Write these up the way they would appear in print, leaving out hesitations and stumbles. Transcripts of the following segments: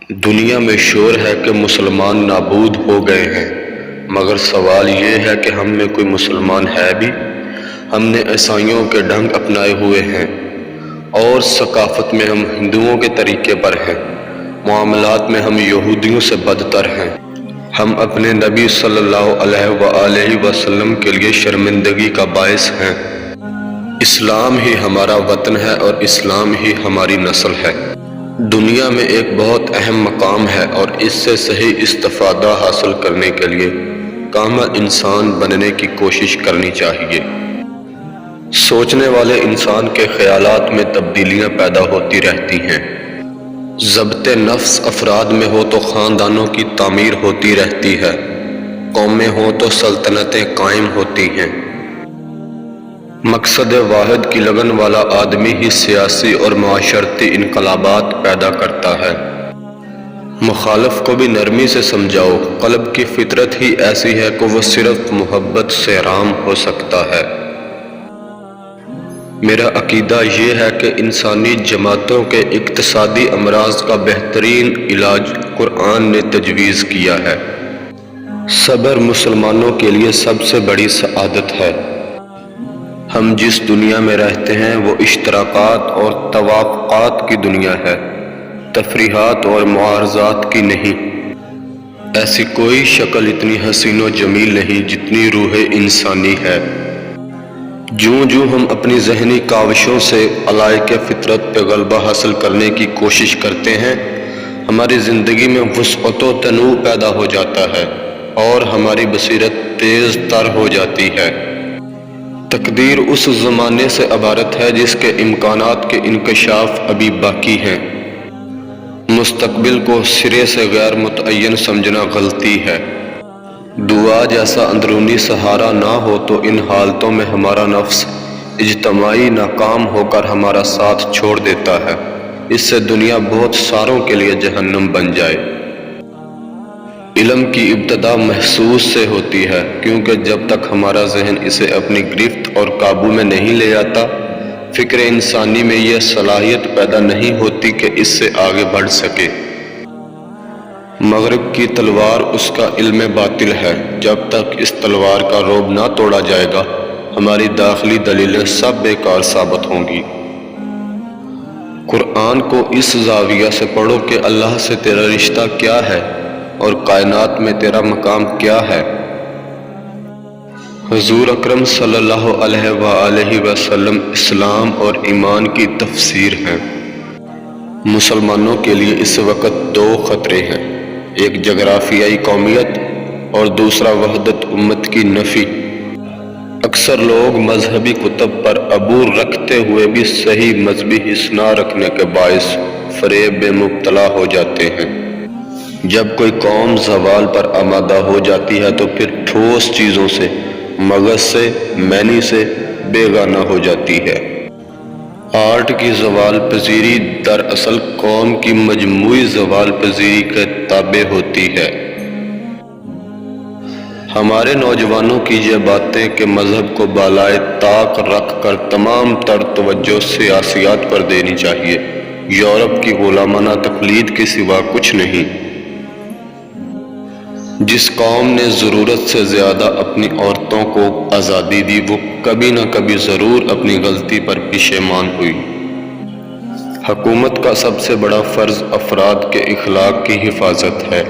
دنیا میں شور ہے کہ مسلمان نابود ہو گئے ہیں، مگر سوال یہ ہے کہ ہم میں کوئی مسلمان ہے بھی؟ ہم نے عیسائیوں کے ڈھنگ اپنائے ہوئے ہیں اور ثقافت میں ہم ہندوؤں کے طریقے پر ہیں، معاملات میں ہم یہودیوں سے بدتر ہیں۔ ہم اپنے نبی صلی اللہ علیہ وآلہ وسلم کے لیے شرمندگی کا باعث ہیں۔ اسلام ہی ہمارا وطن ہے اور اسلام ہی ہماری نسل ہے۔ دنیا میں ایک بہت اہم مقام ہے اور اس سے صحیح استفادہ حاصل کرنے کے لیے کامل انسان بننے کی کوشش کرنی چاہیے۔ سوچنے والے انسان کے خیالات میں تبدیلیاں پیدا ہوتی رہتی ہیں۔ ضبط نفس افراد میں ہو تو خاندانوں کی تعمیر ہوتی رہتی ہے، قومیں ہوں تو سلطنتیں قائم ہوتی ہیں۔ مقصد واحد کی لگن والا آدمی ہی سیاسی اور معاشرتی انقلابات پیدا کرتا ہے۔ مخالف کو بھی نرمی سے سمجھاؤ، قلب کی فطرت ہی ایسی ہے کہ وہ صرف محبت سے رام ہو سکتا ہے۔ میرا عقیدہ یہ ہے کہ انسانی جماعتوں کے اقتصادی امراض کا بہترین علاج قرآن نے تجویز کیا ہے۔ صبر مسلمانوں کے لیے سب سے بڑی سعادت ہے۔ ہم جس دنیا میں رہتے ہیں وہ اشتراکات اور توافقات کی دنیا ہے، تفریحات اور معارضات کی نہیں۔ ایسی کوئی شکل اتنی حسین و جمیل نہیں جتنی روح انسانی ہے۔ جوں ہم اپنی ذہنی کاوشوں سے علائق فطرت پہ غلبہ حاصل کرنے کی کوشش کرتے ہیں، ہماری زندگی میں وسعت و تنوع پیدا ہو جاتا ہے اور ہماری بصیرت تیز تر ہو جاتی ہے۔ تقدیر اس زمانے سے عبارت ہے جس کے امکانات کے انکشاف ابھی باقی ہیں۔ مستقبل کو سرے سے غیر متعین سمجھنا غلطی ہے۔ دعا جیسا اندرونی سہارا نہ ہو تو ان حالتوں میں ہمارا نفس اجتماعی ناکام ہو کر ہمارا ساتھ چھوڑ دیتا ہے، اس سے دنیا بہت ساروں کے لیے جہنم بن جائے۔ علم کی ابتدا محسوس سے ہوتی ہے، کیونکہ جب تک ہمارا ذہن اسے اپنی گرفت اور قابو میں نہیں لے آتا، فکر انسانی میں یہ صلاحیت پیدا نہیں ہوتی کہ اس سے آگے بڑھ سکے۔ مغرب کی تلوار اس کا علم باطل ہے۔ جب تک اس تلوار کا رعب نہ توڑا جائے گا، ہماری داخلی دلیلیں سب بیکار ثابت ہوں گی۔ قرآن کو اس زاویہ سے پڑھو کہ اللہ سے تیرا رشتہ کیا ہے اور کائنات میں تیرا مقام کیا ہے۔ حضور اکرم صلی اللہ علیہ وآلہ وسلم اسلام اور ایمان کی تفسیر ہیں۔ مسلمانوں کے لیے اس وقت دو خطرے ہیں، ایک جغرافیائی قومیت اور دوسرا وحدت امت کی نفی۔ اکثر لوگ مذہبی کتب پر عبور رکھتے ہوئے بھی صحیح مذہبی حس نہ رکھنے کے باعث فریب میں مبتلا ہو جاتے ہیں۔ جب کوئی قوم زوال پر آمادہ ہو جاتی ہے تو پھر ٹھوس چیزوں سے، مغز سے، معنی سے بیگانہ ہو جاتی ہے۔ آرٹ کی زوال پذیری دراصل قوم کی مجموعی زوال پذیری کے تابع ہوتی ہے۔ ہمارے نوجوانوں کی یہ باتیں کہ مذہب کو بالائے طاق رکھ کر تمام تر توجہ سیاسیات پر دینی چاہیے، یورپ کی غلامانہ تقلید کے سوا کچھ نہیں۔ جس قوم نے ضرورت سے زیادہ اپنی عورتوں کو آزادی دی، وہ کبھی نہ کبھی ضرور اپنی غلطی پر پشیمان ہوئی۔ حکومت کا سب سے بڑا فرض افراد کے اخلاق کی حفاظت ہے۔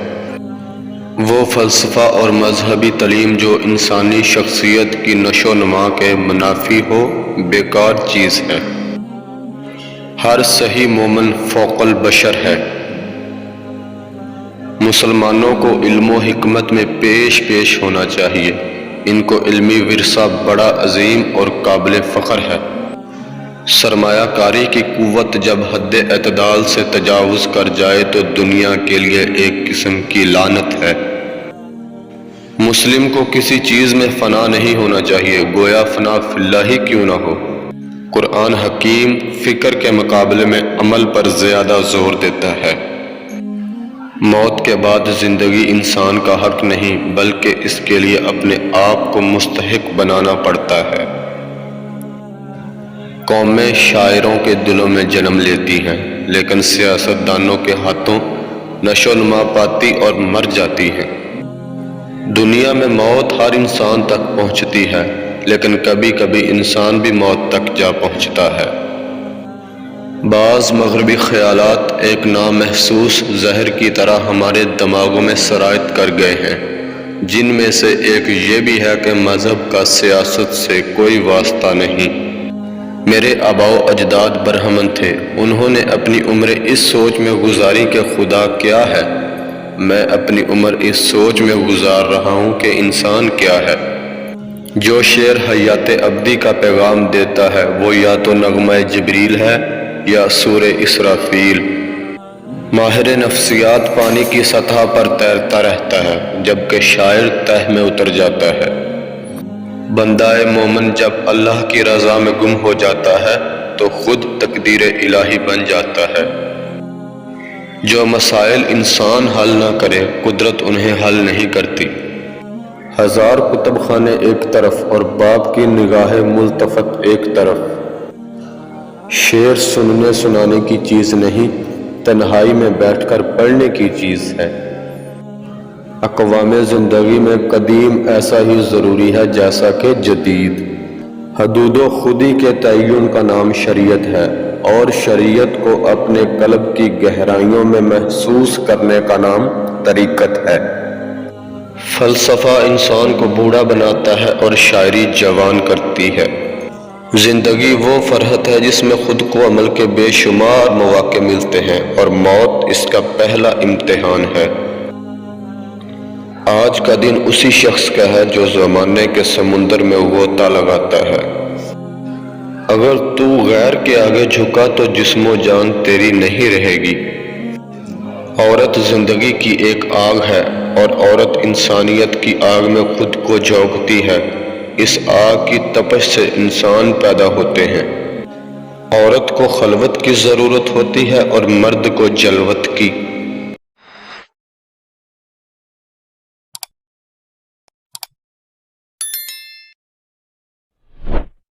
وہ فلسفہ اور مذہبی تعلیم جو انسانی شخصیت کی نشو و نما کے منافی ہو، بیکار چیز ہے۔ ہر صحیح مومن فوق البشر ہے۔ مسلمانوں کو علم و حکمت میں پیش ہونا چاہیے۔ ان کو علمی ورثہ بڑا عظیم اور قابل فخر ہے۔ سرمایہ کاری کی قوت جب حد اعتدال سے تجاوز کر جائے تو دنیا کے لیے ایک قسم کی لعنت ہے۔ مسلم کو کسی چیز میں فنا نہیں ہونا چاہیے، گویا فنا فی اللہ ہی کیوں نہ ہو۔ قرآن حکیم فکر کے مقابلے میں عمل پر زیادہ زور دیتا ہے۔ موت کے بعد زندگی انسان کا حق نہیں، بلکہ اس کے لیے اپنے آپ کو مستحق بنانا پڑتا ہے۔ قومیں شاعروں کے دلوں میں جنم لیتی ہیں، لیکن سیاست دانوں کے ہاتھوں نشو نما پاتی اور مر جاتی ہیں۔ دنیا میں موت ہر انسان تک پہنچتی ہے، لیکن کبھی کبھی انسان بھی موت تک جا پہنچتا ہے۔ بعض مغربی خیالات ایک نامحسوس زہر کی طرح ہمارے دماغوں میں سرایت کر گئے ہیں، جن میں سے ایک یہ بھی ہے کہ مذہب کا سیاست سے کوئی واسطہ نہیں۔ میرے آباء و اجداد برہمن تھے، انہوں نے اپنی عمر اس سوچ میں گزاری کہ خدا کیا ہے۔ میں اپنی عمر اس سوچ میں گزار رہا ہوں کہ انسان کیا ہے۔ جو شعر حیات ابدی کا پیغام دیتا ہے وہ یا تو نغمہ جبریل ہے یا سور اسرافیل۔ ماہر نفسیات پانی کی سطح پر تیرتا رہتا ہے، جبکہ شاعر تہ میں اتر جاتا ہے۔ بندہ مومن جب اللہ کی رضا میں گم ہو جاتا ہے تو خود تقدیر الہی بن جاتا ہے۔ جو مسائل انسان حل نہ کرے، قدرت انہیں حل نہیں کرتی۔ ہزار کتب خانے ایک طرف اور باپ کی نگاہ ملتفت ایک طرف۔ شعر سننے سنانے کی چیز نہیں، تنہائی میں بیٹھ کر پڑھنے کی چیز ہے۔ اقوام زندگی میں قدیم ایسا ہی ضروری ہے جیسا کہ جدید۔ حدود و خودی کے تعین کا نام شریعت ہے، اور شریعت کو اپنے قلب کی گہرائیوں میں محسوس کرنے کا نام طریقت ہے۔ فلسفہ انسان کو بوڑھا بناتا ہے اور شاعری جوان کرتی ہے۔ زندگی وہ فرحت ہے جس میں خود کو عمل کے بے شمار مواقع ملتے ہیں، اور موت اس کا پہلا امتحان ہے۔ آج کا دن اسی شخص کا ہے جو زمانے کے سمندر میں غوطہ لگاتا ہے۔ اگر تو غیر کے آگے جھکا تو جسم و جان تیری نہیں رہے گی۔ عورت زندگی کی ایک آگ ہے، اور عورت انسانیت کی آگ میں خود کو جھونکتی ہے۔ اس آگ کی تپش سے انسان پیدا ہوتے ہیں۔ عورت کو خلوت کی ضرورت ہوتی ہے اور مرد کو جلوت کی۔